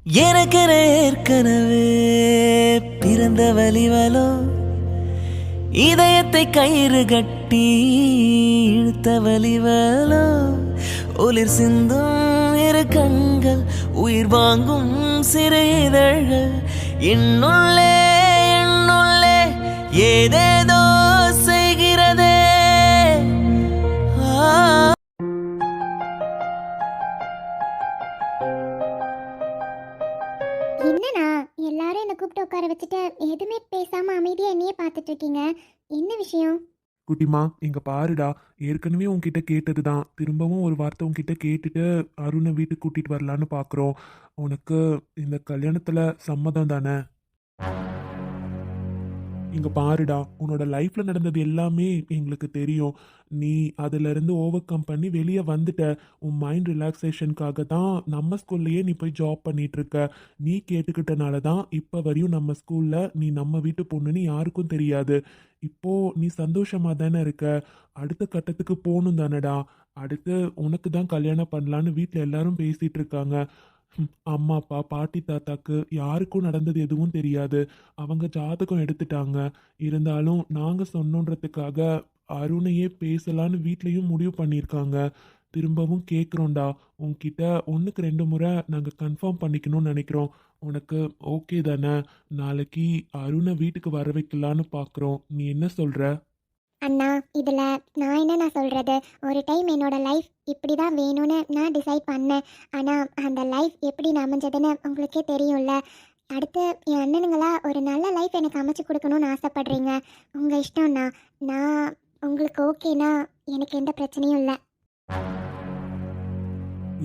எனக்கென ஏற்கனவே பிறந்த வலிவலோ, இதயத்தை கயிறு கட்டி இழுத்த வலிவலோ, ஒளிர் சிந்தும் இரு கண்கள், உயிர் வாங்கும் சிறு இதழ்கள், என்னுள்ளே என்னுள்ளே ஏதேதோ செய்கிறதே. என்னண்ணா எல்லாரும் என்னை கூப்பிட்டு உட்கார வச்சுட்டு எதுவுமே பேசாம அமைதியா என்னையே பார்த்துட்டு இருக்கீங்க? என்ன விஷயம்? குட்டிமா இங்க பாருடா. ஏற்கனவே உன்கிட்ட கேட்டதுதான், திரும்பவும் ஒரு வார்த்தை உன்கிட்ட கேட்டுட்டு அருணை வீட்டுக்கு கூட்டிட்டு வரலான்னு பாக்குறோம். உனக்கு இந்த கல்யாணத்துல சம்மதம் தானே? இங்க பாருடா, உன்னோட லைஃப்ல நடந்தது எல்லாமே எங்களுக்கு தெரியும். நீ அதுல இருந்து ஓவர் கம் பண்ணி வெளியே வந்துட்ட. உன் மைண்ட் ரிலாக்ஸேஷனுக்காக தான் நம்ம ஸ்கூல்லயே நீ போய் ஜாப் பண்ணிட்டு இருக்க. நீ கேட்டுக்கிட்டனால தான் இப்ப வரையும் நம்ம ஸ்கூல்ல நீ நம்ம வீட்டு பொண்ணுன்னு யாருக்கும் தெரியாது. இப்போ நீ சந்தோஷமா தானே இருக்க. அடுத்த கட்டத்துக்கு போகணும் தானடா. அடுத்து உனக்கு தான் கல்யாணம் பண்ணலான்னு வீட்டில் எல்லாரும் பேசிட்டு இருக்காங்க. அம்மா அப்பா பாட்டி தாத்தாக்கு யாருக்கும் நடந்தது எதுவும் தெரியாது. அவங்க ஜாதகம் எடுத்துட்டாங்க. இருந்தாலும் நாங்க சொன்னோன்றதுக்காக அருணையே பேசலான்னு வீட்லயும் முடிவு பண்ணியிருக்காங்க. திரும்பவும் கேட்குறோம்டா, உன்கிட்ட ஒன்றுக்கு 2 முறை நாங்கள் கன்ஃபார்ம் பண்ணிக்கணும்னு நினைக்கிறோம். உனக்கு ஓகே தானே? நாளைக்கு அருணை வீட்டுக்கு வர வைக்கலான்னு பார்க்குறோம். நீ என்ன சொல்ற? அண்ணா இதுல நான் என்ன சொல்றது? ஒரு டைம் என்னோட லைஃப் இப்படி தான் வேணும்னு நான் டிசைட் பண்ணேன். ஆனா அந்த லைஃப் எப்படி அமைஞ்சதுன்னு உங்களுக்கே தெரியும்ல. அடுத்து என் அண்ணனுங்களா ஒரு நல்ல லைஃப் எனக்கு அமைச்சு கொடுக்கணும்னு ஆசைப்படுறீங்க. உங்க இஷ்டம்ண்ணா. நான் உங்களுக்கு ஓகேனா எனக்கு எந்த பிரச்சனையும் இல்லை.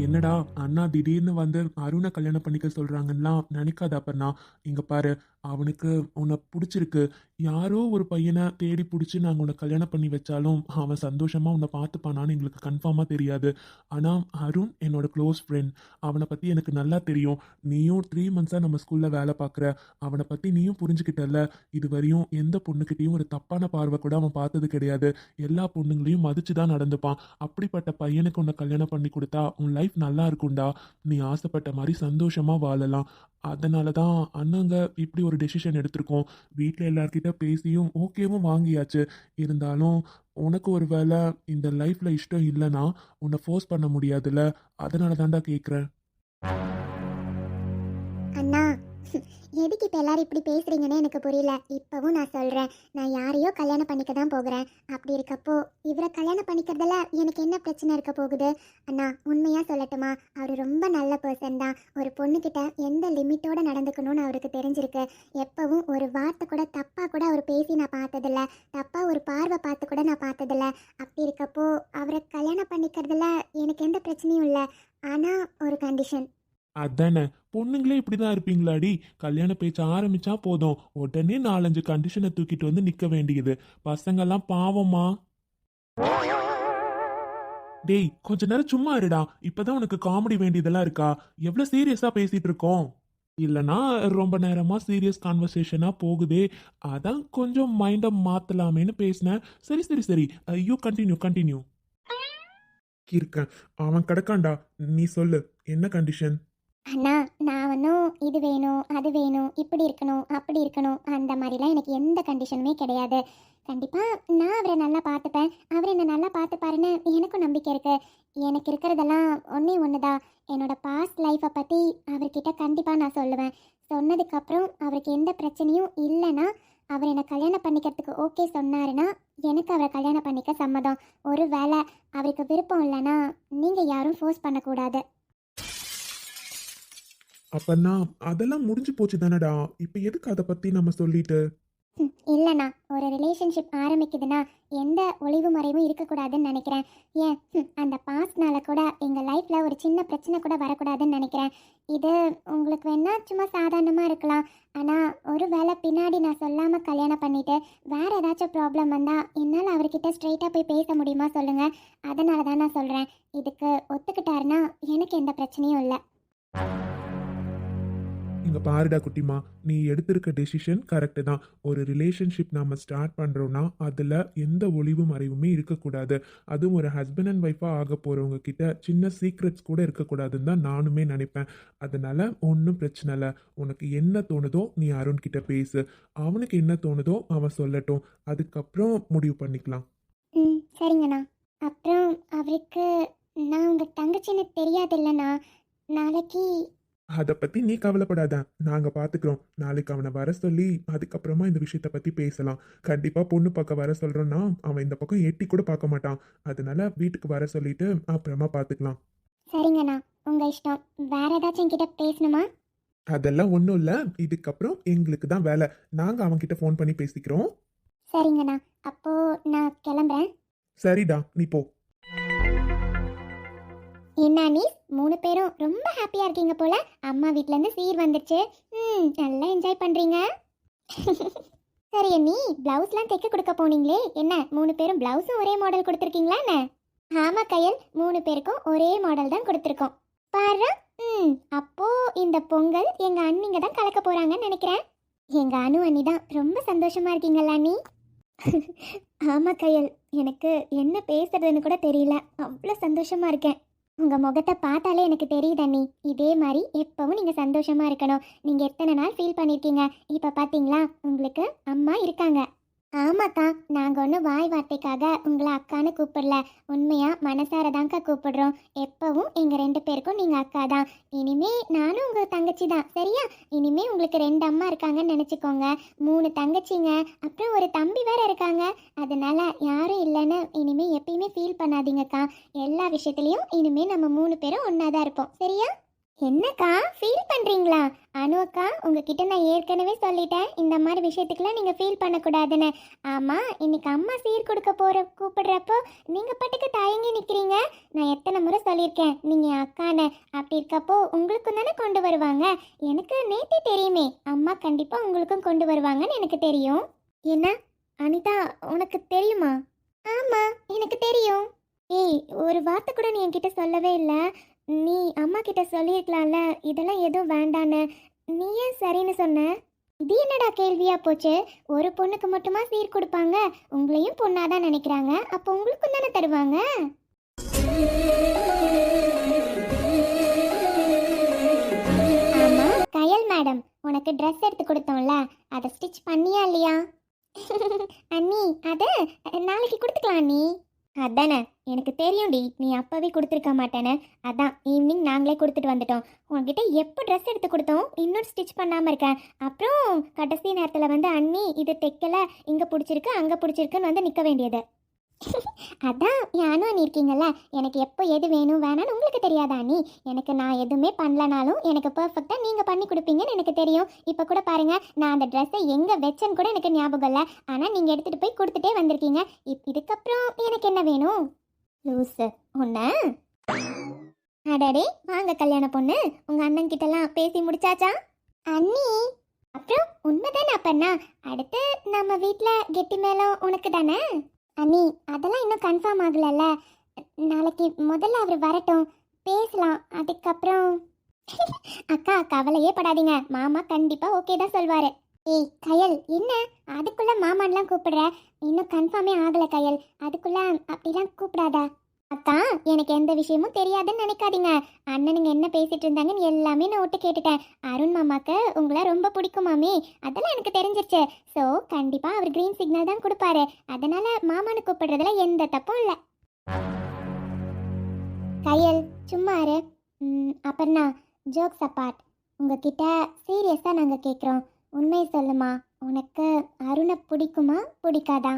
என்னடா அண்ணா திடீர்னு வந்து அருணை கல்யாணம் பண்ணிக்க சொல்றாங்கலாம் நினைக்காத அப்பண்ணா. இங்க பாரு, அவனுக்கு உன்னை பிடிச்சிருக்கு. யாரோ ஒரு பையனை தேடி பிடிச்சி நாங்கள் உன்னை கல்யாணம் பண்ணி வச்சாலும் அவன் சந்தோஷமா உன்னை பார்த்துப்பானான்னு எங்களுக்கு கன்ஃபார்மாக தெரியாது. ஆனால் அருண் என்னோட க்ளோஸ் ஃப்ரெண்ட். அவனை பற்றி எனக்கு நல்லா தெரியும். நீயும் 3 மந்த்ஸாக நம்ம ஸ்கூலில் வேலை பார்க்குற. அவனை பற்றி நீயும் புரிஞ்சுக்கிட்டல. இது வரையும் எந்த பொண்ணுக்கிட்டையும் ஒரு தப்பான பார்வை கூட அவன் பார்த்தது கிடையாது. எல்லா பொண்ணுங்களையும் மதிச்சு தான் நடந்துப்பான். அப்படிப்பட்ட பையனுக்கு உன்னை கல்யாணம் பண்ணி கொடுத்தா உன் லைஃப் நல்லா இருக்கும்டா. நீ ஆசைப்பட்ட மாதிரி சந்தோஷமா வாழலாம். அதனால தான் அண்ணாங்க இப்படி ஒரு டெசிஷன் எடுத்திருக்கோம். வீட்டில் எல்லார்கிட்ட பேசியும் ஓகேவும் வாங்கியாச்சு. இருந்தாலும் உனக்கு ஒரு வேளை இந்த லைஃப்ல இஷ்டம் இல்லைன்னா உன்னை ஃபோர்ஸ் பண்ண முடியாதுல்ல. அதனால தான்டா கேட்குறேன். அண்ணா எதுக்கு இப்போ எல்லாரும் இப்படி பேசுறீங்கன்னு எனக்கு புரியல. இப்போவும் நான் சொல்கிறேன், நான் யாரையோ கல்யாணம் பண்ணிக்க தான் போகிறேன். அப்படி இருக்கப்போ இவரை கல்யாணம் பண்ணிக்கிறதுல எனக்கு என்ன பிரச்சனை இருக்க போகுது? அண்ணா உண்மையாக சொல்லட்டுமா, அவர் ரொம்ப நல்ல பர்சன் தான். ஒரு பொண்ணுக்கிட்ட எந்த லிமிட்டோடு நடந்துக்கணும்னு அவருக்கு தெரிஞ்சிருக்கு. எப்போவும் ஒரு வார்த்தை கூட தப்பாக கூட அவர் பேசி நான் பார்த்ததில்ல. தப்பாக ஒரு பார்வை பார்த்து கூட நான் பார்த்ததில்ல. அப்படி இருக்கப்போ அவரை கல்யாணம் பண்ணிக்கிறதுல எனக்கு எந்த பிரச்சனையும் இல்லை. ஆனால் ஒரு கண்டிஷன். அதானே, பொண்ணுங்களே இப்படிதான் இருப்பீங்களாடி? கல்யாண பேச்சு ஆரம்பிச்சா போதும் உடனே 4-5 கண்டிஷனை தூக்கிட்டு வந்து நிக்க வேண்டியது. பசங்கெல்லாம் பாவமா. டேய் கொஞ்ச நேரம் சும்மா இருடா. இப்பதான் உனக்கு காமெடி வேண்டியதெல்லாம் இருக்கா? எவ்வளவு சீரியஸா பேசிட்டு இருக்கோம். இல்லனா ரொம்ப நேரமா சீரியஸ் கான்வர்சேஷனா போகுதே. அதான் கொஞ்சம் மைண்ட மாத்தலாமேன்னு பேசினேன். சரி சரி சரி, யூ கண்டினியூ கண்டினியூ. இருக்கேன். அவன் கிடக்காண்டா. நீ சொல்லு, என்ன கண்டிஷன்? அண்ணா நான் ஒன்றும் இது வேணும் அது வேணும் இப்படி இருக்கணும் அப்படி இருக்கணும் அந்த மாதிரிலாம் எனக்கு எந்த கண்டிஷனுமே கிடையாது. கண்டிப்பாக நான் அவரை நல்லா பார்த்துப்பேன், அவர் என்னை நல்லா பார்த்துப்பாருன்னு எனக்கும் நம்பிக்கை இருக்குது. எனக்கு இருக்கிறதெல்லாம் ஒன்றே ஒன்று தான். என்னோட பாஸ்ட் லைஃப்பை பற்றி அவர்கிட்ட கண்டிப்பாக நான் சொல்லுவேன். சொன்னதுக்கப்புறம் அவருக்கு எந்த பிரச்சனையும் இல்லைன்னா, அவர் என்னை கல்யாணம் பண்ணிக்கிறதுக்கு ஓகே சொன்னாருன்னா எனக்கு அவரை கல்யாணம் பண்ணிக்க சம்மதம். ஒரு வேளை அவருக்கு விருப்பம் இல்லைன்னா நீங்கள் யாரும் ஃபோர்ஸ் பண்ணக்கூடாது. அப்பன்னா அதெல்லாம் முடிஞ்சு போச்சு தானடா. இப்ப எதுக்கு அதை பத்தி நம்ம சொல்லிட்டு? இல்லைண்ணா, ஒரு ரிலேஷன்ஷிப் ஆரம்பிக்குதுன்னா எந்த ஒளிவு மறைவும் இருக்கக்கூடாதுன்னு நினைக்கிறேன். ஏன் அந்த பாஸ்ட்னால கூட எங்கள் லைஃப்பில் ஒரு சின்ன பிரச்சனை கூட வரக்கூடாதுன்னு நினைக்கிறேன். இது உங்களுக்கு வேணா சும்மா சாதாரணமாக இருக்கலாம். ஆனால் ஒரு வேளை பின்னாடி நான் சொல்லாமல் கல்யாணம் பண்ணிவிட்டு வேறு ஏதாச்சும் ப்ராப்ளம் வந்தால் என்னால் அவர்கிட்ட ஸ்ட்ரைட்டாக போய் பேச முடியுமா சொல்லுங்கள்? அதனால தான் நான் சொல்கிறேன். இதுக்கு ஒத்துக்கிட்டாருன்னா எனக்கு எந்த பிரச்சனையும் இல்லை. இங்க பாருடா குட்டிமா, நீ எடுத்திருக்க டெசிஷன் கரெக்டு தான். ஒரு ரிலேஷன்ஷிப் நாம ஸ்டார்ட் பண்றோம்னா அதுல எந்த ஒளிவு மறைவுமே இருக்கக்கூடாது. அதுவும் ஒரு ஹஸ்பண்ட் அண்ட் ஒய்ஃபா ஆக போறவங்க கிட்ட சின்ன சீக்ரெட்ஸ் கூட இருக்கக்கூடாதுன்னு தான் நானுமே நினைப்பேன். அதனால ஒன்றும் பிரச்சனை இல்லை. உனக்கு என்ன தோணுதோ நீ அருண் கிட்ட பேசு. அவனுக்கு என்ன தோணுதோ அவன் சொல்லட்டும். அதுக்கப்புறம் முடிவு பண்ணிக்கலாம். ம் சரிங்கண்ணா. அப்புறம் அவருக்கு நான் உங்கள் தங்கச்சின்னு தெரியாதுல்லண்ணா. நாளைக்கு அதை பத்தி நீ கவலைப்படாத, நாங்க பாத்துக்கிறோம். நாளைக்கு அவனை வர சொல்லி அதுக்கப்புறமா இந்த விஷயத்த பத்தி பேசலாம். கண்டிப்பா பொண்ணு பார்க்க வர சொல்றோம்னா அவன் இந்த பக்கம் எட்டி கூட பார்க்க மாட்டான். அதனால வீட்டுக்கு வர சொல்லிட்டு அப்புறமா பாத்துக்கலாம். சரிங்கண்ணா, உங்கள் இஷ்டம். வேற ஏதாச்சும் என்கிட்ட பேசணுமா? அதெல்லாம் ஒன்றும் இல்லை. இதுக்கப்புறம் எங்களுக்கு தான் வேலை. நாங்கள் அவன்கிட்ட ஃபோன் பண்ணி பேசிக்கிறோம். சரிங்கண்ணா, அப்போ நான் கிளம்புறேன். சரிடா, நீ போ. என்ன நீ 3 பேரும் ரொம்ப ஹாப்பியாக இருக்கீங்க போல. அம்மா வீட்டிலேருந்து சீர் வந்துருச்சு. நல்லா என்ஜாய் பண்ணுறீங்க. சரி நீ ப்ளவுஸ்லாம் தைக்க கொடுக்க போனீங்களே, என்ன 3 பேரும் ப்ளவுஸும் ஒரே மாடல் கொடுத்துருக்கீங்களா என்ன? ஆமாம் கையல், 3 பேருக்கும் ஒரே மாடல் தான் கொடுத்துருக்கோம். பாரு. அப்போ இந்த பொங்கல் எங்கள் அண்ணிங்க தான் கலக்க போகிறாங்கன்னு நினைக்கிறேன். எங்கள் அண்ணி தான் ரொம்ப சந்தோஷமாக இருக்கீங்களா நீ? ஆமாம் கையல், எனக்கு என்ன பேசுறதுன்னு கூட தெரியல. அவ்வளோ சந்தோஷமாக இருக்கேன். உங்கள் முகத்தை பார்த்தாலே எனக்கு தெரியுது அண்ணி. இதே மாதிரி எப்பவும் நீங்கள் சந்தோஷமாக இருக்கணும். நீங்கள் எத்தனை நாள் ஃபீல் பண்ணியிருக்கீங்க. இப்போ பார்த்தீங்களா உங்களுக்கு அம்மா இருக்காங்க. ஆமாக்கா, நாங்கள் ஒன்றும் வாய் வார்த்தைக்காக உங்களை அக்கான்னு கூப்பிடல. உண்மையாக மனசார தான்க்கா கூப்பிடுறோம். எப்பவும் எங்கள் 2 பேருக்கும் நீங்கள் அக்கா தான். இனிமே நானும் உங்கள் தங்கச்சி தான், சரியா? இனிமே உங்களுக்கு 2 அம்மா இருக்காங்கன்னு நினச்சிக்கோங்க. 3 தங்கச்சிங்க, அப்புறம் ஒரு தம்பி வேற இருக்காங்க. அதனால யாரும் இல்லைன்னு இனிமே எப்பயுமே ஃபீல் பண்ணாதீங்கக்கா. எல்லா விஷயத்துலையும் இனிமே நம்ம 3 பேரும் ஒன்றா தான் இருப்போம், சரியா? என்னக்கா ஃபீல் பண்ணுறீங்களா? அனுக்கா, உங்ககிட்ட நான் ஏற்கனவே சொல்லிட்டேன், இந்த மாதிரி விஷயத்துக்குலாம் நீங்கள் ஃபீல் பண்ணக்கூடாதுன்னு. ஆமாம், இன்னைக்கு அம்மா சீர் கொடுக்க கூப்பிடுறப்போ நீங்கள் பாட்டுக்கு தயங்கி நிற்கிறீங்க. நான் எத்தனை முறை சொல்லியிருக்கேன் நீங்கள் அக்கான்னு. அப்படி இருக்கப்போ உங்களுக்கும் தானே கொண்டு வருவாங்க. எனக்கு நேற்றே தெரியுமே, அம்மா கண்டிப்பாக உங்களுக்கும் கொண்டு வருவாங்கன்னு எனக்கு தெரியும். என்ன அனிதா, உனக்கு தெரியுமா? ஆமாம், எனக்கு தெரியும். ஏய், ஒரு வார்த்தை கூட நீ என்கிட்ட சொல்லவே இல்லை. நீ அம்மா கிட்ட சொல்லியிருக்கலாம்ல இதெல்லாம் எதுவும் வேண்டான்னு. நீ ஏன் சரின்னு சொன்ன? இது என்னடா கேள்வியா போச்சு? ஒரு பொண்ணுக்கு மட்டுமா சீர் கொடுப்பாங்க? உங்களையும் பொண்ணாதான் நினைக்கிறாங்க. அப்போ உங்களுக்கும் தானே தருவாங்க. ஆமா கயல் மேடம், உனக்கு ட்ரெஸ் எடுத்து கொடுத்தோம்ல, அதை ஸ்டிச் பண்ணியா இல்லையா? அண்ணி, அது நாளைக்கு கொடுத்துக்கலாம் அண்ணி. அதானே, எனக்கு தெரியும்டி நீ அப்பவே கொடுத்துருக்க மாட்டேன்னு. அதான் ஈவினிங் நாங்களே கொடுத்துட்டு வந்துட்டோம். உங்ககிட்ட எப்போ ட்ரெஸ் எடுத்து கொடுத்தோம், இன்னும் ஸ்டிச் பண்ணாமல் இருக்கேன். அப்புறம் கடைசி நேரத்தில் வந்து அண்ணி இது தைக்கலை, இங்கே பிடிச்சிருக்கு அங்கே பிடிச்சிருக்குன்னு வந்து நிற்க வேண்டியது. அதான் யானும் அண்ணி இருக்கீங்கல்ல, எனக்கு எப்போ எது வேணும் வேணான்னு உங்களுக்கு தெரியாதா அண்ணி? எனக்கு நான் எதுவுமே பண்ணலனாலும் எனக்கு பர்ஃபெக்டாக நீங்கள் பண்ணி கொடுப்பீங்கன்னு எனக்கு தெரியும். இப்போ கூட பாருங்கள், நான் அந்த ட்ரெஸ்ஸை எங்கே வச்சேன்னு கூட எனக்கு ஞாபகம் இல்லை. ஆனால் நீங்கள் எடுத்துகிட்டு போய் கொடுத்துட்டே வந்திருக்கீங்க. இதுக்கப்புறம் எனக்கு என்ன வேணும்? லூஸு ஒன்று. அடடே வாங்க கல்யாண பொண்ணு, உங்கள் அண்ணன் கிட்டலாம் பேசி முடிச்சாச்சா? அண்ணி, அப்புறம் உண்மைதானே அப்பண்ணா? அடுத்து நம்ம வீட்டில் கெட்டி மேளம் உனக்கு தானே? அண்ணி, அதெல்லாம் இன்னும் கன்ஃபார்ம் ஆகலல்ல. நாளைக்கு முதல்ல அவர் வரட்டும், பேசலாம். அதுக்கப்புறம் அக்கா கவலையே படாதீங்க, மாமா கண்டிப்பாக ஓகே தான் சொல்வார். ஏய் கயல், என்ன அதுக்குள்ளே மாமான்லாம் கூப்பிடுற? இன்னும் கன்ஃபார்மே ஆகலை கயல், அதுக்குள்ளே அப்படிலாம் கூப்பிடாதா. அக்கா, எனக்கு எந்த விஷயமும் தெரியாதுன்னு நினைக்காதீங்க. அண்ணனுங்க என்ன பேசிட்டு இருந்தாங்கன்னு எல்லாமே நான் ஒட்டு கேட்டுட்டேன். அருண் மாமாக்கு உங்களை ரொம்ப பிடிக்குமாமே, அதெல்லாம் எனக்கு தெரிஞ்சிருச்சு. ஸோ கண்டிப்பாக அவர் க்ரீன் சிக்னல் தான் கொடுப்பாரு. அதனால மாமானு கூப்பிடுறதுல எந்த தப்பும் இல்லை. கையல் சும்மா இரு. அப்புறம்னா ஜோக்ஸ் அப்பார்ட், உங்ககிட்ட சீரியஸாக நாங்கள் கேட்குறோம், உண்மையை சொல்லுமா, உனக்கு அருணை பிடிக்குமா பிடிக்காதா?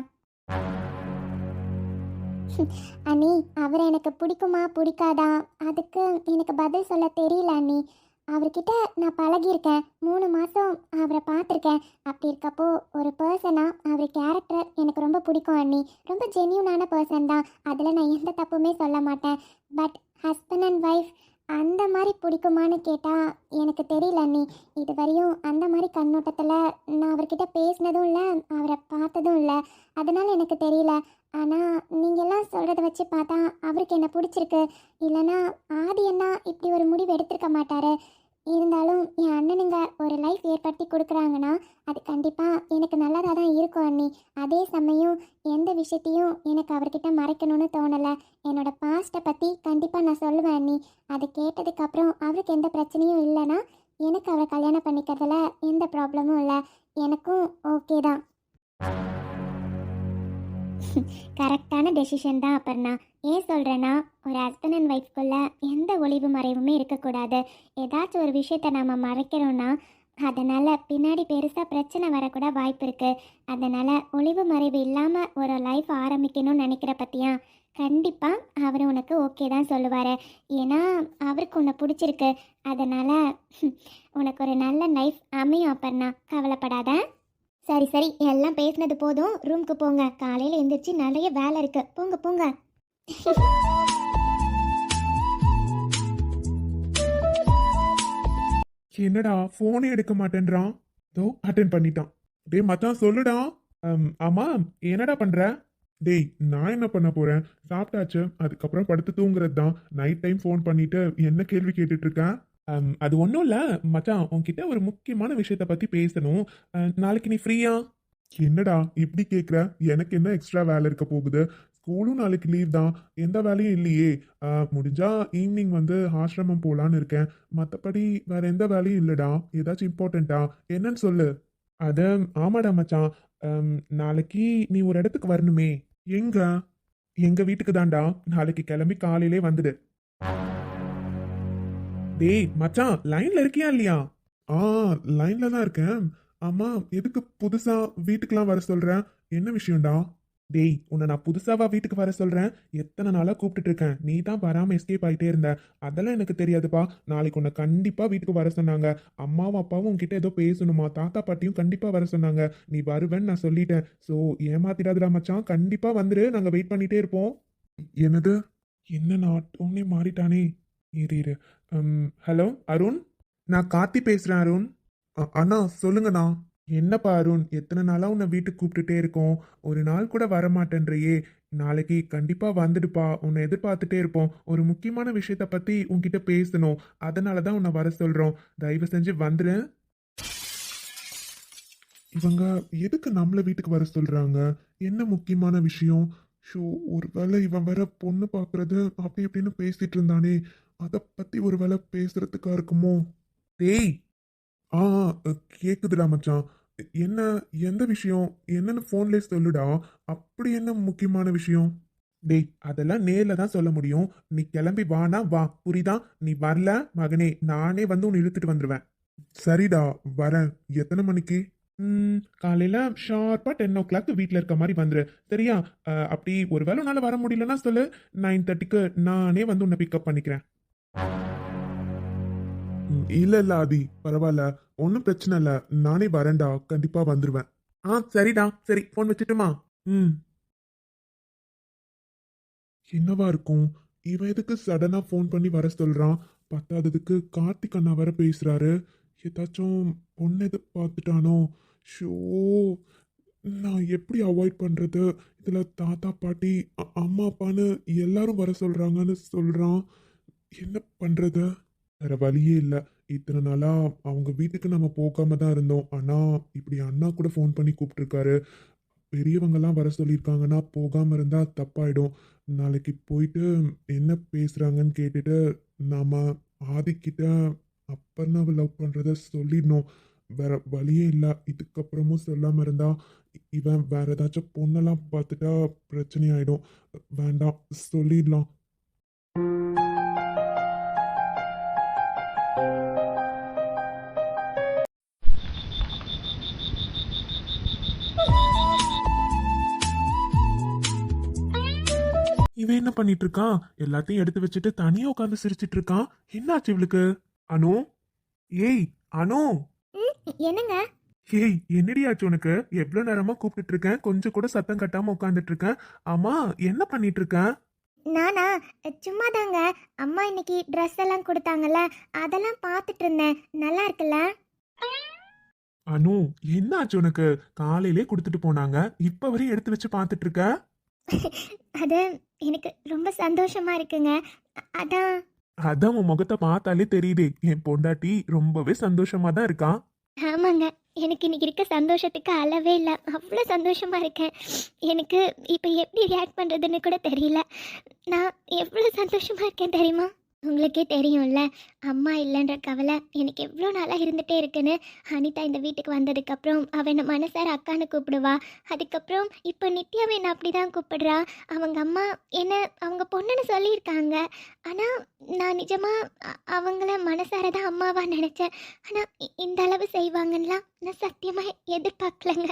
அண்ணி, அவரை எனக்கு பிடிக்குமா பிடிக்காதா அதுக்கு எனக்கு பதில் சொல்ல தெரியல அண்ணி. அவர்கிட்ட நான் பழகியிருக்கேன், 3 மாதம் அவரை பார்த்துருக்கேன். அப்படி இருக்கப்போ ஒரு பர்சனாக அவர் கேரக்டர் எனக்கு ரொம்ப பிடிக்கும் அண்ணி. ரொம்ப ஜென்யூனான பர்சன் தான், அதில் நான் எந்த தப்புமே சொல்ல மாட்டேன். பட் ஹஸ்பண்ட் அண்ட் ஒய்ஃப் அந்த மாதிரி பிடிக்குமான்னு கேட்டால் எனக்கு தெரியல அண்ணி. இதுவரையும் அந்த மாதிரி கண்ணோட்டத்தில் நான் அவர்கிட்ட பேசினதும் இல்லை, அவரை பார்த்ததும் இல்லை. அதனால் எனக்கு தெரியல. ஆனால் நீங்கள்லாம் சொல்கிறத வச்சு பார்த்தா அவருக்கு என்ன பிடிச்சிருக்கு. இல்லைனா ஆதி என்ன இப்படி ஒரு முடிவு எடுத்திருக்க மாட்டார். இருந்தாலும் என் அண்ணனுங்க ஒரு லைஃப் ஏற்படுத்தி கொடுக்குறாங்கன்னா அது கண்டிப்பாக எனக்கு நல்லதாக தான் இருக்கும் அண்ணி. அதே சமயம் எந்த விஷயத்தையும் எனக்கு அவர்கிட்ட மறைக்கணும்னு தோணலை. என்னோட பாஸ்ட்டை பற்றி கண்டிப்பாக நான் சொல்லுவேன் அண்ணி. அது கேட்டதுக்கப்புறம் அவருக்கு எந்த பிரச்சனையும் இல்லைன்னா எனக்கு அவரை கல்யாணம் பண்ணிக்கிறதுல எந்த ப்ராப்ளமும் இல்லை. எனக்கும் ஓகே தான். கரெக்டான டெசிஷன் தான் அப்பர்ணா. ஏன் சொல்கிறேன்னா, ஒரு ஹஸ்பண்ட் அண்ட் ஒய்ஃப்குள்ளே எந்த ஒளிவு மறைவுமே இருக்கக்கூடாது. ஏதாச்சும் ஒரு விஷயத்தை நம்ம மறைக்கிறோன்னா அதனால் பின்னாடி பெருசாக பிரச்சனை வரக்கூட வாய்ப்பு இருக்குது. அதனால் ஒளிவு மறைவு இல்லாமல் ஒரு லைஃப் ஆரம்பிக்கணும்னு நினைக்கிற பற்றியா கண்டிப்பாக அவர் உனக்கு ஓகே தான் சொல்லுவார். ஏன்னா அவருக்கு உன்னை பிடிச்சிருக்கு. அதனால் உனக்கு ஒரு நல்ல லைஃப் அமையும் அப்பர்ணா, கவலைப்படாத. சரி சரி, எல்லாம் பேசினது போதும், ரூமுக்கு போங்க. காலையில் எழுந்திரிச்சு நிறைய வேலை இருக்கு. போங்க போங்க. என்னடா ஃபோனே எடுக்க மாட்டேன்றான். தோ அட்டென்ட் பண்ணிட்டான். டேய் மச்சான் சொல்லுடா. ஆமா, என்னடா பண்ற? டேய் நான் என்ன பண்ண போறேன், சாப்பிட்டாச்சு, அதுக்கப்புறம் படுத்து தூங்குறது தான். நைட் டைம் ஃபோன் பண்ணிட்டு என்ன கேள்வி கேட்டுட்டு இருக்கேன்? அது ஒன்றும் இல்லை மச்சான், உன்கிட்ட ஒரு முக்கியமான விஷயத்த பத்தி பேசணும். நாளைக்கு நீ ஃப்ரீயா? என்னடா இப்படி கேட்குற? எனக்கு என்ன எக்ஸ்ட்ரா வேலை இருக்க போகுது? ஸ்கூலும் நாளைக்கு லீவ் தான், எந்த வேலையும் இல்லையே. முடிஞ்சா ஈவினிங் வந்து ஆசிரமம் போகலான்னு இருக்கேன். மற்றபடி வேற எந்த வேலையும் இல்லைடா. ஏதாச்சும் இம்பார்ட்டண்ட்டா? என்னன்னு சொல்லு. அது ஆமாடா மச்சான். நாளைக்கு நீ ஒரு இடத்துக்கு வரணுமே. எங்க? எங்க வீட்டுக்கு தான்டா. நாளைக்கு கிளம்பி காலையிலே வந்துடு. டேய் மச்சான், லைன்ல இருக்கியா இல்லையா? ஆ, லைன்ல தான் இருக்கேன். ஆமா, எதுக்கு புதுசா வீட்டுக்கெல்லாம் வர சொல்றேன்? என்ன விஷயம்டா? டேய் உன்னை நான் புதுசாவா வீட்டுக்கு வர சொல்றேன்? எத்தனை நாளா கூப்பிட்டுட்டு இருக்கேன், நீ தான் வராம எஸ்கேப் ஆயிட்டே இருந்த. அதெல்லாம் எனக்கு தெரியாதுப்பா. நாளைக்கு உன்னை கண்டிப்பா வீட்டுக்கு வர சொன்னாங்க. அம்மாவும் அப்பாவும் உன்கிட்ட ஏதோ பேசணுமா, தாத்தா பாட்டியும் கண்டிப்பா வர சொன்னாங்க. நீ வருவேன்னு நான் சொல்லிட்டேன். ஸோ ஏமாத்திடாதடா மச்சான், கண்டிப்பா வந்துரு, நாங்க வெயிட் பண்ணிட்டே இருப்போம். என்னது? என்ன நான் டோனே மாறிட்டானே. இரு இரு. ஹலோ அருண், நான் கார்த்தி பேசுறேன் அருண். அண்ணா சொல்லுங்கண்ணா. என்னப்பா அருண், எத்தனை நாளா உன்னை வீட்டுக்கு கூப்பிட்டுட்டே இருக்கோம், ஒரு நாள் கூட வரமாட்டேன்றியே. நாளைக்கு கண்டிப்பா வந்துடுப்பா, உன்னை எதிர்பார்த்துட்டே இருப்போம். ஒரு முக்கியமான விஷயத்த பத்தி உன்கிட்ட பேசணும், அதனால தான் உன்னை வர சொல்றோம். தயவு செஞ்சு வந்துரு. இவங்க எதுக்கு நம்மள வீட்டுக்கு வர சொல்றாங்க? என்ன முக்கியமான விஷயம்? ஷோ, ஒருவேளை இவன் வேற பொண்ணு பார்க்கறது அப்படி இப்படின்னு பேசிட்டு இருந்தானே, அதை பத்தி ஒருவேளை பேசுறதுக்கா இருக்குமோ? டேய். ஆ, கேக்குதுடா மச்சான். என்ன? எந்த விஷயம்? என்னன்னு ஃபோன்லேயே சொல்லுடா. அப்படி என்ன முக்கியமான விஷயம்? டேய் அதெல்லாம் நேர்ல தான் சொல்ல முடியும். நீ கிளம்பி வானா வா, புரியுதா? நீ வரல மகனே, நானே வந்து உன்னை இழுத்துட்டு வந்துடுவேன். சரிடா, வரேன். எத்தனை மணிக்கு? காலையில ஷார்ப்பா 10 o'clock வீட்டில் இருக்க மாதிரி வந்துரு, சரியா? அப்படி ஒருவேளை உன்னால வர முடியலன்னா சொல்லு, 9:30க்கு நானே வந்து உன்னை பிக்கப் பண்ணிக்கிறேன். இல்ல இல்ல ஆதி, பரவாயில்ல, ஒன்றும் பிரச்சனை இல்லை. நானே வரேன்டா, கண்டிப்பா வந்துருவேன். சரிடா, சரி, ஃபோன் வச்சுட்டுமா? ம். என்னவா இருக்கும்? இவன் எதுக்கு சடனா ஃபோன் பண்ணி வர சொல்றான்? பத்தாததுக்கு கார்த்திக் அண்ணா வேற பேசுறாரு. ஏதாச்சும் பொண்ணு எதிர்பார்த்துட்டானோ? ஷோ, நான் எப்படி அவாய்ட் பண்றது? இதுல தாத்தா பாட்டி அம்மா அப்பான்னு எல்லாரும் வர சொல்றாங்கன்னு சொல்றான். என்ன பண்றது? வேற வழியே இல்லை. இத்தனை நாளா அவங்க வீட்டுக்கு நம்ம போகாம தான் இருந்தோம். ஆனா இப்படி அண்ணா கூட ஃபோன் பண்ணி கூப்பிட்டுருக்காரு. பெரியவங்கெல்லாம் வர சொல்லியிருக்காங்கன்னா போகாம இருந்தா தப்பாயிடும். நாளைக்கு போயிட்டு என்ன பேசுறாங்கன்னு கேட்டுட்டு நாம ஆதிக்கிட்ட அப்பர்ணாவை லவ் பண்றத சொல்லிடணும். வேற வழியே இல்லை. இதுக்கப்புறமும் சொல்லாம இருந்தா இவன் வேற ஏதாச்சும் பொண்ணெல்லாம் பார்த்துட்டா பிரச்சனையாயிடும். வேண்டாம், சொல்லிடலாம். இவன் என்ன பண்ணிட்டு இருக்கான்? எல்லாத்தையும் எடுத்து வச்சுட்டு தனியா உட்காந்து சிரிச்சிட்டு இருக்கான். என்னாச்சு இவளுக்கு? அனு, ஏய் அனு. என்னங்க? ஏய் என்னடி ஆச்சு உனக்கு? எவ்வளவு நேரமா கூப்பிட்டுட்டு இருக்கேன், கொஞ்சம் கூட சத்தம் கட்டாம உட்காந்துட்டு இருக்கேன். ஆமா, என்ன பண்ணிட்டு இருக்க? நானா? சும்மா தாங்க. அம்மா இன்னைக்கு ட்ரெஸ் எல்லாம் கொடுத்தாங்கல்ல, அதெல்லாம் பார்த்துட்டு இருந்தேன். நல்லா இருக்குல்ல? அனு, என்ன ஆச்சு உனக்கு? காலையிலே கொடுத்துட்டு போனாங்க, இப்ப வரையும் எடுத்து வச்சு பார்த்துட்டு இருக்க? அது எனக்கு ரொம்ப சந்தோஷமா இருக்குங்க. அதான். அதான் உன் முகத்தை பார்த்தாலே தெரியுதே, என் பொண்டாட்டி ரொம்பவே சந்தோஷமா தான் இருக்கான். ஆமாங்க, எனக்கு இன்னைக்கு இருக்க சந்தோஷத்துக்கு அளவே இல்லை. அவ்வளோ சந்தோஷமா இருக்கேன். எனக்கு இப்போ எப்படி ரியாக்ட் பண்ணுறதுன்னு கூட தெரியல. நான் எவ்வளோ சந்தோஷமா இருக்கேன் தெரியுமா? உங்களுக்கே தெரியும்ல, அம்மா இல்லைன்ற கவலை எனக்கு எவ்வளோ நாளாக இருந்துகிட்டே இருக்குன்னு. அனிதா இந்த வீட்டுக்கு வந்ததுக்கப்புறம் அவள் என்னை மனசார அக்கான்னு கூப்பிடுவா. அதுக்கப்புறம் இப்போ நித்யாவை என்ன அப்படி தான் கூப்பிடுறா. அவங்க அம்மா என்ன அவங்க பொண்ணுன்னு சொல்லியிருக்காங்க. ஆனால் நான் நிஜமாக அவங்கள மனசார தான் அம்மாவா நினச்சேன். ஆனால் இந்த அளவு செய்வாங்கன்னெலாம் நான் சத்தியமாக எதிர்பார்க்கலங்க.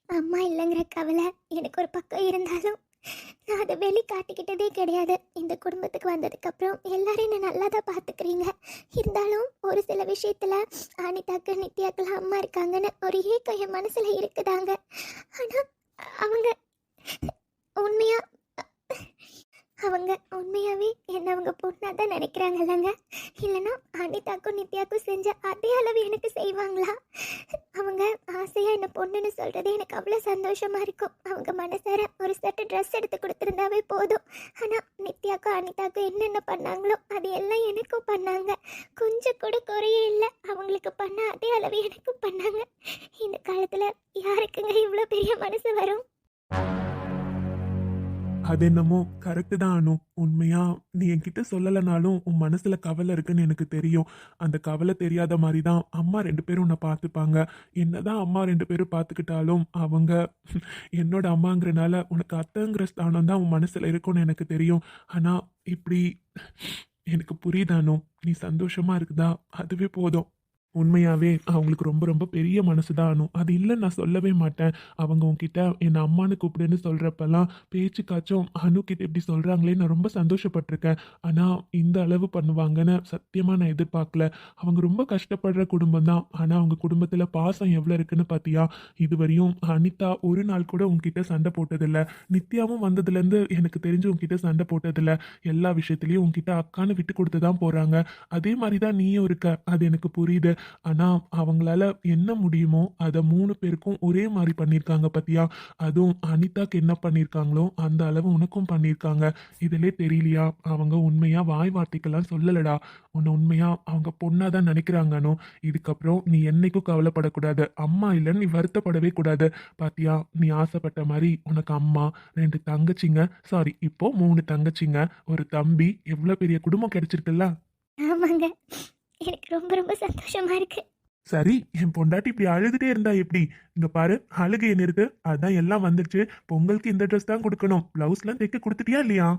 அம்மா இல்லைங்கிற கவலை எனக்கு ஒரு பக்கம் இருந்தாலும் நான் அதை வெளிக்காட்டிக்கிட்டதே கிடையாது. இந்த குடும்பத்துக்கு வந்ததுக்கப்புறம் எல்லாரும் என்னை நல்லா தான் பார்த்துக்கிறீங்க. இருந்தாலும் ஒரு சில விஷயத்தில் அனிதாக்கு நித்யாக்கெல்லாம் அம்மா இருக்காங்கன்னு ஒரு ஏக்கம் என் மனசில் இருக்குதாங்க. ஆனால் அவங்க உண்மையாக அவங்க உண்மையாகவே என்னை அவங்க பொண்ணாக தான் நினைக்கிறாங்கல்லங்க. இல்லைன்னா அனிதாக்கும் நித்யாக்கும் செஞ்ச அதே அளவு எனக்கு செய்வாங்களா? அவங்க ஆசையாக என்னை பொண்ணுன்னு சொல்கிறதே எனக்கு அவ்வளோ சந்தோஷமாக இருக்கும். அவங்க மனசார ஒரு செட்டு ட்ரெஸ் எடுத்து கொடுத்துருந்தாவே போதும். ஆனால் நித்யாக்கும் அனிதாக்கும் என்னென்ன பண்ணாங்களோ அது எல்லாம் எனக்கும் பண்ணாங்க. கொஞ்சம் கூட குறையே இல்லை. அவங்களுக்கு பண்ண அதே அளவு எனக்கும் பண்ணாங்க. இந்த காலத்தில் யாருக்குங்க இவ்வளோ பெரிய மனசு வரும்? அது என்னமோ கரெக்டு தான் அனு. உண்மையா நீ என்கிட்ட சொல்லலைனாலும் உன் மனசுல கவலை இருக்குன்னு எனக்கு தெரியும். அந்த கவலை தெரியாத மாதிரி தான் அம்மா 2 பேரும் உன்னை பார்த்துப்பாங்க. என்னதான் அம்மா 2 பேரும் பார்த்துக்கிட்டாலும் அவங்க என்னோட அம்மாங்கிறனால உனக்கு அத்தைங்கிற ஸ்தானம் தான் உன் மனசுல இருக்கும்னு எனக்கு தெரியும். ஆனா இப்படி எனக்கு புரியுதானோ, நீ சந்தோஷமா இருக்குதா அதுவே போதும். உண்மையாவே அவங்களுக்கு ரொம்ப ரொம்ப பெரிய மனசு தான் அனு. அது இல்லைன்னு நான் சொல்லவே மாட்டேன். அவங்க உன்கிட்ட என்னை அம்மானு கூப்பிடுன்னு சொல்கிறப்பெல்லாம் பேச்சுக்காச்சும் அனு கிட்ட இப்படி சொல்கிறாங்களே நான் ரொம்ப சந்தோஷப்பட்டிருக்கேன். ஆனால் இந்த அளவு பண்ணுவாங்கன்னு சத்தியமாக நான் எதிர்பார்க்கல. அவங்க ரொம்ப கஷ்டப்படுற குடும்பம் தான். ஆனால் அவங்க குடும்பத்தில் பாசம் எவ்வளோ இருக்குன்னு பார்த்தியா? இதுவரையும் அனிதா ஒரு நாள் கூட உன்கிட்ட சண்டை போட்டதில்லை. நித்யாவும் வந்ததுலேருந்து எனக்கு தெரிஞ்சு உன்கிட்ட சண்டை போட்டதில்லை. எல்லா விஷயத்துலையும் உன்கிட்ட அக்கான்னு விட்டு கொடுத்து தான் போகிறாங்க. அதே மாதிரி தான் நீயும் இருக்க, அது எனக்கு புரியுது. ஆனால் அவங்களால என்ன முடியுமோ அதை 3 பேருக்கும் ஒரே மாதிரி பண்ணியிருக்காங்க பார்த்தியா? அதுவும் அனிதாக்கு என்ன பண்ணியிருக்காங்களோ அந்த அளவு உனக்கும் பண்ணியிருக்காங்க. இதிலே தெரியலையா? அவங்க உண்மையாக வாய் வார்த்தைக்கெல்லாம் சொல்லலடா. உன்னை உண்மையாக அவங்க பொண்ணாக தான் நினைக்கிறாங்கன்னு. இதுக்கப்புறம் நீ என்னைக்கும் கவலைப்படக்கூடாது. அம்மா இல்லைன்னு நீ வருத்தப்படவே கூடாது. பார்த்தியா, நீ ஆசைப்பட்ட மாதிரி உனக்கு அம்மா, 2 தங்கச்சிங்க, சாரி இப்போ 3 தங்கச்சிங்க, ஒரு தம்பி, எவ்வளோ பெரிய குடும்பம் கிடைச்சிருக்குல்ல. ஆமாங்க, எனக்கு ரொம்ப ரொம்ப சந்தோஷமா இருக்கு. சரி, என் பொண்டாட்டி இப்படி அழுதுட்டே இருந்தா எப்படி? இங்க பாரு, அழுகையை நிறுத்து. அதான் எல்லாம் வந்துருச்சு. பொங்கலுக்கு இந்த ட்ரெஸ் தான் கொடுக்கணும். பிளவுஸ்லாம் தைக்க கொடுத்துட்டியா இல்லையா?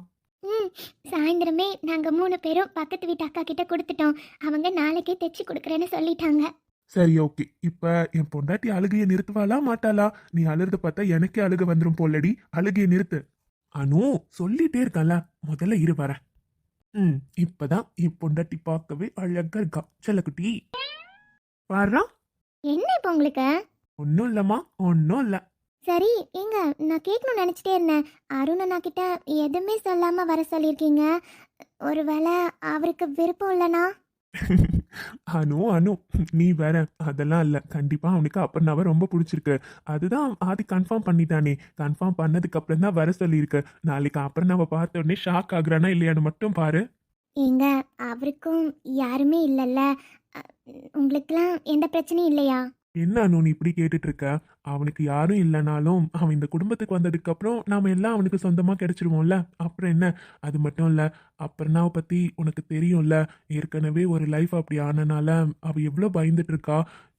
ம், சாயந்தரமே நாங்கள் 3 பேரும் பக்கத்து வீட்டு அக்கா கிட்ட கொடுத்துட்டோம். அவங்க நாளைக்கே தைச்சி கொடுக்குறேன்னு சொல்லிட்டாங்க. சரி, ஓகே. இப்ப என் பொண்டாட்டி அழுகையை நிறுத்துவாளா மாட்டாளா? நீ அழுறத பார்த்தா எனக்கே அழுக வந்துரும் போலடி. அழுகையை நிறுத்து. அனு, சொல்லிட்டே இருக்கல, முதல்ல இரு வரேன். இப்பதான் என் பொண்டாட்டி பார்க்கவே அழகா இருக்கா. செல்லக்குட்டி பாரா. என்ன இப்போ உங்களுக்கு? ஒன்றும் இல்லம்மா, ஒன்றும் இல்லை. சரி, ஏங்க, நான் கேட்கணும்னு நினச்சிட்டே இருந்தேன். அருண் அண்ணா கிட்ட எதுவுமே சொல்லாமல் வர சொல்லியிருக்கீங்க. ஒருவேளை அவருக்கு விருப்பம் இல்லைனா? அனு அனு, நீ வேற. அதெல்லாம் இல்லை, கண்டிப்பா அவனுக்கு அப்புறம் ரொம்ப பிடிச்சிருக்கு. அதுதான் ஆதி கன்ஃபார்ம் பண்ணிட்டானே. கன்ஃபார்ம் பண்ணதுக்கு அப்புறம் தான் வர சொல்லியிருக்கு. நாளைக்கு அப்புறம் நம்ம பார்த்த உடனே ஷாக் ஆகுறானா இல்லையான்னு மட்டும் பாரு. ஏங்க, அவருக்கும் யாருமே இல்லைல்ல? உங்களுக்குலாம் எந்த பிரச்சனையும் இல்லையா? என்ன அனு நீ இப்படி கேட்டுட்டு இருக்க? அவனுக்கு யாரும் இல்லைனாலும் அவன் இந்த குடும்பத்துக்கு வந்ததுக்கு அப்புறம் நாம எல்லாம் அவனுக்கு சொந்தமா கிடைச்சிருவோம்ல. அப்புறம் என்ன? அது மட்டும் இல்ல, அப்புறம்னாவை பத்தி உனக்கு தெரியும்ல. ஏற்கனவே ஒரு லைஃப் அப்படி ஆனனால அவ எவ்வளோ பயந்துட்டு இருக்கா.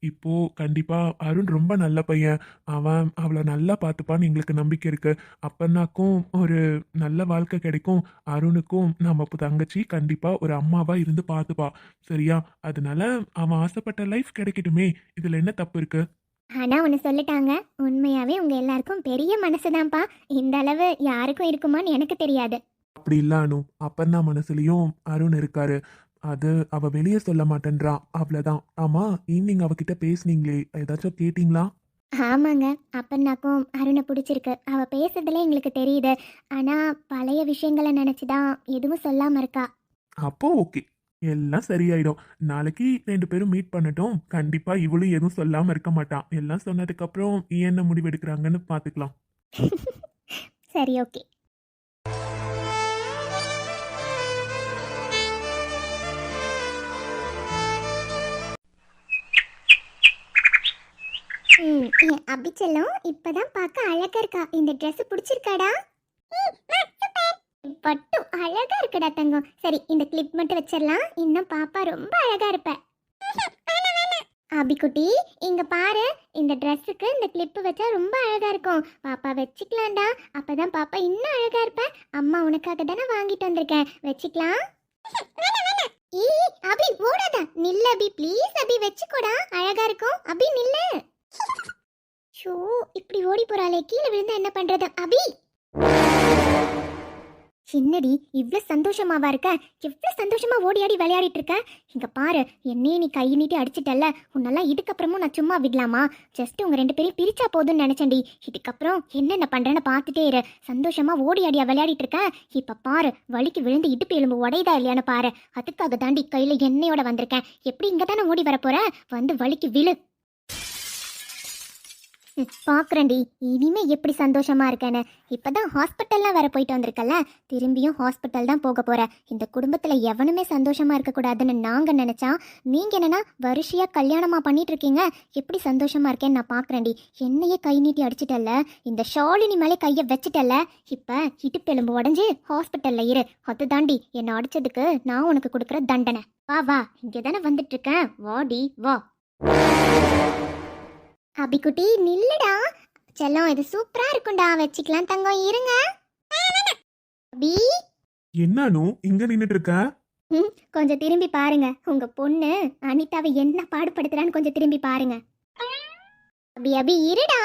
இப்போ கண்டிப்பா அருண் ரொம்ப நல்ல பையன். அவன் அவளை நல்லா பார்த்துப்பான்னு எங்களுக்கு நம்பிக்கை இருக்கு. அப்பனாக்கும் ஒரு நல்ல வாழ்க்கை கிடைக்கும். அருணுக்கும் நம்ம தங்கச்சி கண்டிப்பா ஒரு அம்மாவா இருந்து பார்த்துப்பா. சரியா? அதனால அவன் ஆசைப்பட்ட லைஃப் கிடைக்கட்டுமே. இதுல என்ன தப்பு இருக்கு? ஆனால் ஒன்று சொல்லிட்டாங்க, உண்மையாகவே உங்கள் எல்லாருக்கும் பெரிய மனசு தான்ப்பா. இந்த அளவு யாருக்கும் இருக்குமான்னு எனக்கு தெரியாது. அப்படி இல்ல அனு, அப்பன்னா மனசுலயும் அருண் இருக்காரு. அது அவ வெளியே சொல்ல மாட்டேன்றா, அவ்வளவுதான். ஆமா, ஈவினிங் அவகிட்ட பேசுனீங்களே, ஏதாச்சும் கேட்டீங்களா? ஆமாங்க, அப்பன்னாக்கும் அருணை பிடிச்சிருக்கு. அவள் பேசுறதுல எங்களுக்கு தெரியுது. ஆனால் பழைய விஷயங்களை நினச்சி தான் எதுவும் சொல்லாமல் இருக்கா. அப்போ ஓகே, எல்லாம் சரியாயிடும். நாளைக்கு 2 பேரும் மீட் பண்ணட்டும். கண்டிப்பா இவளும் எதுவும் சொல்லாம இருக்க மாட்டான். எல்லாம் சொன்னதுக்கு அப்புறம் என்ன முடிவு எடுக்கிறாங்கன்னு பாத்துக்கலாம். சரி, ஓகே. என் அபிச்செல்லம் இப்பதான் பார்க்க அழகா இருக்கா. இந்த Dress பிடிச்சிருக்காடா? பட்டு அழகா இருக்குடா தங்கம். சரி, இந்த கிளிப் மட்டும் வச்சிடலாம். இன்னும் பாப்பா ரொம்ப அழகா இருப்ப. அபிக்குட்டி, இங்க பாரு, இந்த Dressக்கு இந்த கிளிப் வச்சா ரொம்ப அழகா இருக்கும். பாப்பா வச்சுக்கலாம்டா. அப்பதான் பாப்பா இன்னும் அழகா இருப்ப. அம்மா உனக்காக தானே வாங்கிட்டு வந்திருக்கேன். வச்சுக்கலாம். அபி ஓடாத. நில்ல அபி, ப்ளீஸ் அபி, வச்சுக்கோடா. அழகா இருக்கும். அபி நில்லு. ஷோ, இப்படி ஓடி போறாளே, கீழே விழுந்தா என்ன பண்றது? அபி, என்னடி இவ்ளோ சந்தோஷமாவா இருக்க? எவ்வளவு சந்தோஷமா ஓடி ஆடி விளையாடிட்டு இருக்க. இங்க பாரு, என்னையே நீ கை நீட்டி அடிச்சிட்டல்ல. உன்னெல்லாம் இதுக்கப்புறமும் நான் சும்மா விடலாமா? ஜஸ்ட் உங்க 2 பேரையும் பிரிச்சா போதும்னு நினைச்சேன்டி. இதுக்கப்புறம் என்னென்ன பண்றேன்னு பார்த்துட்டே இரு. சந்தோஷமா ஓடி ஆடியா விளையாடிட்டு இருக்க. இப்ப பாரு, வலிக்கு விழுந்து இடுப்பு எலும்பு உடையதா இல்லையான்னு பாரு. அதுக்காக தாண்டி கையில எண்ணெயோட வந்திருக்கேன். எப்படி இங்க தானே ஓடி வர போற? வந்து வலிக்கு விழு. பாக்குறேன்டி, இனிமே எப்படி சந்தோஷமா இருக்கேன்னு. இப்பதான் ஹாஸ்பிட்டல்லாம் வேற போயிட்டு வந்திருக்கல. திரும்பியும் ஹாஸ்பிட்டல் தான் போக போற. இந்த குடும்பத்துல எவனுமே சந்தோஷமா இருக்க கூடாதுன்னு நாங்க நினைச்சா, நீங்க என்னன்னா வருஷையா கல்யாணமா பண்ணிட்டு இருக்கீங்க. எப்படி சந்தோஷமா இருக்கேன்னு நான் பாக்குறேன்டி. என்னையே கை நீட்டி அடிச்சிட்டல்ல. இந்த ஷாலினி மேலே கைய வச்சுட்டல்ல. இப்ப இடுப்பெலும்பு உடஞ்சு ஹாஸ்பிட்டல்ல இரு. அது தாண்டி என்ன அடிச்சதுக்கு நான் உனக்கு கொடுக்குற தண்டனை. வா வா, இங்கதானே வந்துட்டு இருக்கேன். வாடி வா. அபிக்குட்டி நில்லுடா. செல்லம், இது சூப்பரா இருக்கும்டா. வச்சுக்கலாம் தங்கம், இருங்க. அபி, என்னானு இங்க நின்னுட்டு இருக்க? கொஞ்சம் திரும்பி பாருங்க. உங்க பொண்ணு அனிதாவை என்ன பாடுபடுத்துறான்னு கொஞ்சம் திரும்பி பாருங்க. அபி அபி, இருடா.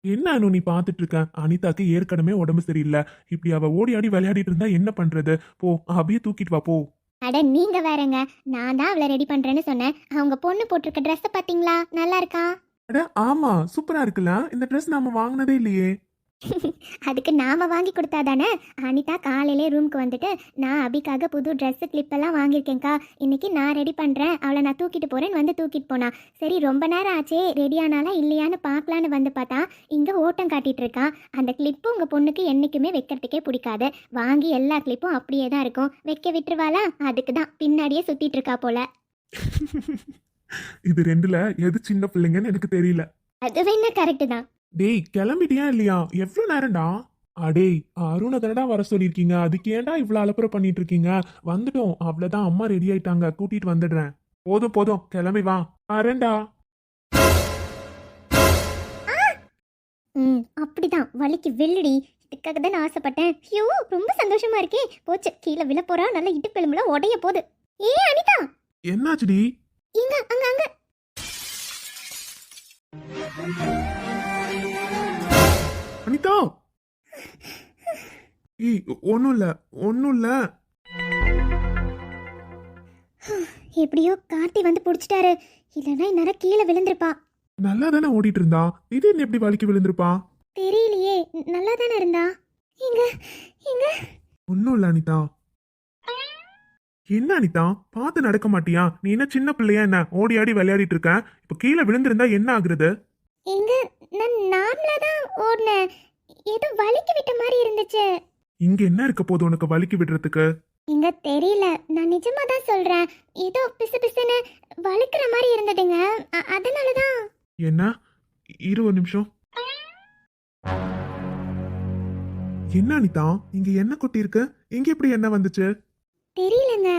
என்னானு நீ பாத்துட்டு இருக்க? அனிதாக்கு ஏற்கனவே உடம்பு சரியில்லை. இப்படி அவ ஓடி ஆடி விளையாடிட்டு இருந்தா என்ன பண்றது? போ, அபிய தூக்கிட்டு வா போ. அட நீங்க வேறங்க, நான் தான் அவளை ரெடி பண்றேன்னு சொன்னேன். அவங்க பொண்ணு போட்டிருக்க ட்ரெஸ் பாத்தீங்களா? நல்லா இருக்கா? அட ஆமா, சூப்பரா இருக்குல்ல. இந்த ட்ரெஸ் நாம வாங்கினதே இல்லையே. அதுக்கு நாம வாங்கி கொடுத்தா தானே. அனிதா காலையிலே ரூமுக்கு வந்துட்டு, நான் அபிக்காக புது ட்ரெஸ் கிளிப் எல்லாம் வாங்கியிருக்கேன்க்கா, இன்னைக்கு நான் ரெடி பண்றேன், அவளை நான் தூக்கிட்டு போறேன்னு வந்து தூக்கிட்டு போனா. சரி, ரொம்ப நேரம் ஆச்சே, ரெடி ஆனாலா இல்லையான்னு பார்க்கலான்னு வந்து பார்த்தா இங்க ஓட்டம் காட்டிட்டு இருக்கா. அந்த கிளிப்பு உங்க பொண்ணுக்கு என்னைக்குமே வைக்கிறதுக்கே பிடிக்காது. வாங்கி எல்லா கிளிப்பும் அப்படியே தான் இருக்கும். வைக்க விட்டுருவாளா? அதுக்கு தான் பின்னாடியே சுத்திட்டு இருக்கா போல. இது ரெண்டுல எது சின்ன பிள்ளைங்கன்னு எனக்கு தெரியல. அது வேணா கரெக்டு தான். டேய், கிளம்பிட்டியா இல்லையா? எவ்வளவு நேரம்டா? அடேய், அருணை தானடா வர சொல்லியிருக்கீங்க. அதுக்கு ஏன்டா இவ்வளவு அலப்பறை பண்ணிட்டு இருக்கீங்க? வந்துட்டோம், அவ்வளவுதான். அம்மா ரெடி ஆயிட்டாங்க, கூட்டிட்டு வந்துடுறேன். போதும் போதும், கிளம்பி வா. வரேன்டா. அப்படிதான், வலிக்கு வெள்ளுடி. இதுக்காக தான் ஆசைப்பட்டேன். ஐயோ, ரொம்ப சந்தோஷமா இருக்கே. போச்சு, கீழே விழ போறா. நல்ல இடுப்பெலும்புல உடைய போகுது. ஏ அனிதா, என்னாச்சுடி? இங்க அங்க அங்க. அனிதா, ஏய், ஒன்னும் இல்ல ஒன்னும் இல்ல. எப்படியோ கார்த்தி வந்து புடிச்சிட்டாரு. இல்லைன்னா இந்நேரம் கீழே விழுந்திருப்பா. நல்லா தானே ஓடிட்டு இருந்தா, திடீர்னு எப்படி வலிக்கு விழுந்திருப்பா? தெரியலையே, நல்லா தானே இருந்தா. இங்க இங்க. ஒன்னும் இல்ல அனிதா. என்ன அனிதா, பார்த்து நடக்க மாட்டியா? நீ என்ன சின்ன பிள்ளையா என்ன? ஓடி ஆடி விளையாடிட்டு இருக்க. இப்ப கீழே விழுந்திருந்தா என்ன ஆகுறது? இங்க நான் நார்மலா தான் ஓடுனேன். ஏதோ வலிக்கு விட்ட மாதிரி இருந்துச்சு. இங்க என்ன இருக்க போது உனக்கு வலிக்கு விடுறதுக்கு? இங்க தெரியல, நான் நிஜமா தான் சொல்றேன். ஏதோ பிசு பிசுன்னு வலிக்கிற மாதிரி இருந்ததுங்க. அதனாலதான். என்ன? இரு ஒரு நிமிஷம். என்ன அனிதா, இங்க என்ன கொட்டி இருக்கு? இங்க எப்படி என்ன வந்துச்சு? தெரியலங்க,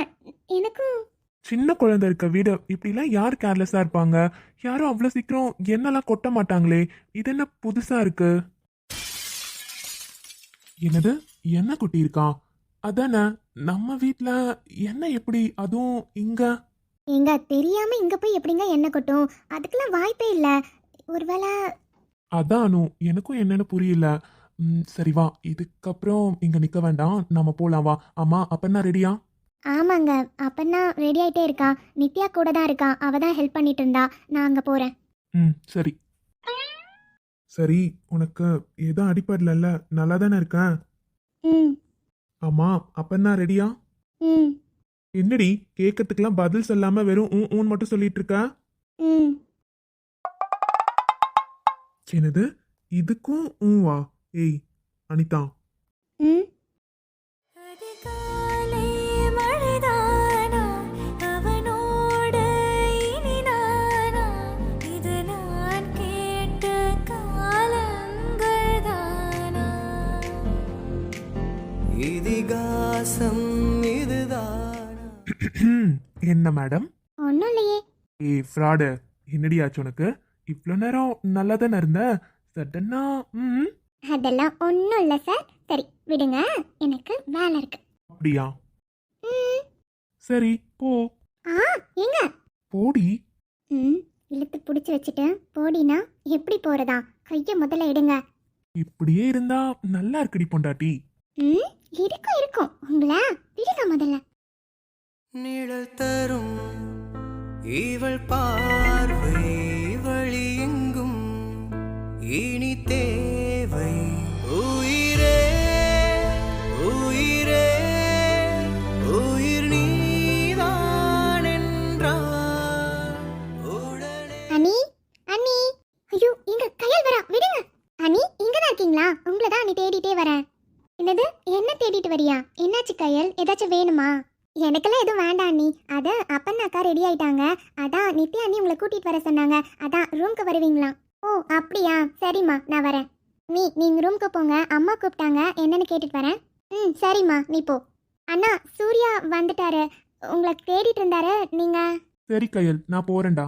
எனக்கும். சின்ன குழந்தை இருக்க வீடு இப்படிலாம் யார் கேர்லெஸ்ஸா இருப்பாங்க? யாரும் அவ்வளவு சீக்கிரம் என்னெல்லாம் கொட்ட மாட்டாங்களே. இது என்ன புதுசா இருக்கு? என்னது, என்ன கொட்டி இருக்கா? அதானே, நம்ம வீட்ல என்ன எப்படி? அதுவும் இங்க. எங்க தெரியாம இங்க போய் எப்படிங்க என்ன கொட்டும்? அதுக்கெல்லாம் வாய்ப்பே இல்ல. ஒருவேளை. அதானு, எனக்கும் என்னன்னு புரியல. சரி வா, இதுக்கப்புறம் இங்க நிக்க வேண்டாம், நம்ம போலாம் வா. அம்மா அப்பன்னா ரெடியா? ஆமாங்க, அப்பன்னா ரெடி ஆயிட்டே இருக்கா. நித்யா கூட தான் இருக்கா, அவ தான் ஹெல்ப் பண்ணிட்டு இருந்தா. நான் அங்க போறேன். சரி சரி. உனக்கு எதுவும் அடிப்படல? நல்லா தானே இருக்க? ம் அம்மா அப்பன்னா ரெடியா? ம் என்னடி, கேட்கறதுக்கெல்லாம் பதில் சொல்லாம வெறும் ஊன் மட்டும் சொல்லிட்டு இருக்க? ம் என்னது, இதுக்கும் ஊவா? ஏய் அனிதா. ம் அதிகாலை மழைதானா, அவனோடு இனி நானா, இது நான் ஒன்றும் இல்லையே. ஏய் ஃப்ராடு, என்னடி ஆச்சு உனக்கு? இவ்வளோ நேரம் நல்லா தானே இருந்த, சடனா அதெல்லாம் ஒன்றும் இல்லை சார். சரி விடுங்க, எனக்கு வேலை இருக்கு. அப்படியா? ம். சரி போ. ஆ எங்க? போடி. இழுத்து பிடிச்சி வச்சுட்டு போடினா எப்படி போறதா? கையை முதல்ல எடுங்க. இப்படியே இருந்தா நல்லா இருக்குடி பொண்டாட்டி. இருக்கும் இருக்கும், உங்களை விடுங்க முதல்ல. நிழல் தரும் இவள் பார்வை வழி எங்கும் இனி தேவை. உயிரே உயிரே உயிர் நீதான் என்றார் உடனே. அனி அனி, ஐயோ இங்க கையல் வரா, விடுங்க. அனி இங்க தான் இருக்கீங்களா? உங்களை தான் அனி தேடிட்டே வரேன். என்னது, என்ன தேடிட்டு வரியா? என்னாச்சு கையல், ஏதாச்சும் வேணுமா? எனக்கெல்லாம் எதுவும் வேண்டாம் அண்ணி. அது அப்பன்னாக்கா ரெடி ஆயிட்டாங்க. அதான் நித்யா அண்ணி உங்களை கூட்டிட்டு வர சொன்னாங்க. அதான் ரூம்க்கு வருவீங்களா? ஓ அப்படியா, சரிம்மா நான் வரேன். நீங்க ரூம்க்கு போங்க, அம்மா கூப்பிட்டாங்க, என்னன்னு கேட்டுட்டு வரேன். சரிம்மா நீ போ. அண்ணா சூர்யா வந்துட்டாரு, உங்களை தேடிட்டு இருந்தாரு. நீங்க? சரி கையல், நான் போறேன்டா.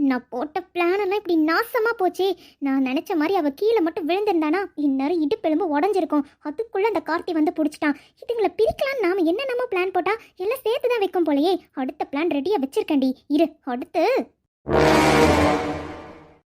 நான் போட்ட பிளான் எல்லாம் இப்படி நாசமா போச்சு. நான் நினைச்ச மாதிரி அவ கீழே மட்டும் விழுந்திருந்தானா இந்நேரம் இடுப்பெலும்பு உடஞ்சிருக்கும். அதுக்குள்ள அந்த கார்த்தி வந்து பிடிச்சிட்டான். இதுங்களை பிரிக்கலாம் நாம என்னென்னமோ பிளான் போட்டா எல்லாம் சேர்த்து தான் வைக்கும் போலயே. அடுத்த பிளான் ரெடியா வச்சிருக்கேன்டி, இரு அடுத்து.